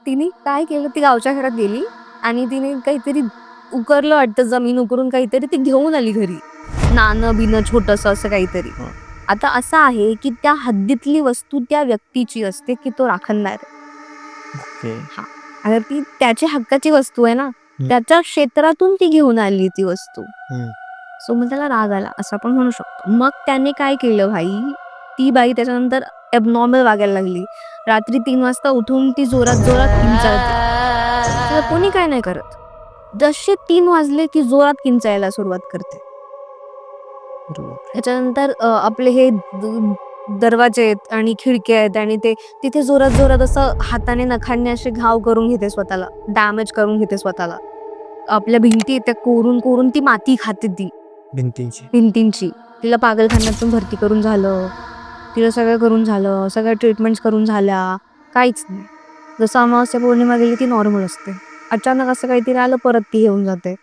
तिने काय केलं, ती गावच्या घरात गेली आणि तिने काहीतरी उकरलं वाटतं, जमीन उकरून काहीतरी ती घेऊन आली घरी. नाणं बिनं छोटंसं असं काहीतरी. हां. आता असं आहे की त्या हद्दीतली वस्तू त्या व्यक्तीची असते की तो राखणदार आहे. ओके. हां. आता ती त्याच्या हक्काची वस्तू आहे ना. हं. त्याच्या क्षेत्रातून ती घेऊन आली ती वस्तू. हं. सो मग त्याला राग आला असं आपण म्हणू शकतो. मग त्याने काय केलं भाई, ती बाई त्याच्यानंतर ॲबनॉर्मल वागायला लागली. रात्री 3 वाजता उठून ती जोरात-जोरात किंचाळते. त्याला कोणी काय नाही करत. जसे 3 वाजले की जोरात किंचाळायला सुरुवात करते. बरोबर. त्याच्यानंतर आपले हे दरवाजे आहेत आणि खिडक्या आहेत आणि ते तिथे जोरात-जोरात असं हाताने नखांनी असे घाव करून घेते स्वतःला. डॅमेज करून घेते स्वतःला. आपल्या भिंती आहेत त्या कोरून-कोरून ती माती खाते ती. भिंतींची. भिंतींची. तिला पागलखान्यातून भरती करून झालं. तिला सगळं करून झालं. सगळ्या ट्रीटमेंट्स करून झाल्या. काहीच नाही. जसं अमावस्या पौर्णिमा गेली ती नॉर्मल असते. अचानक असं काहीतरी आलं परत ती येऊन जाते.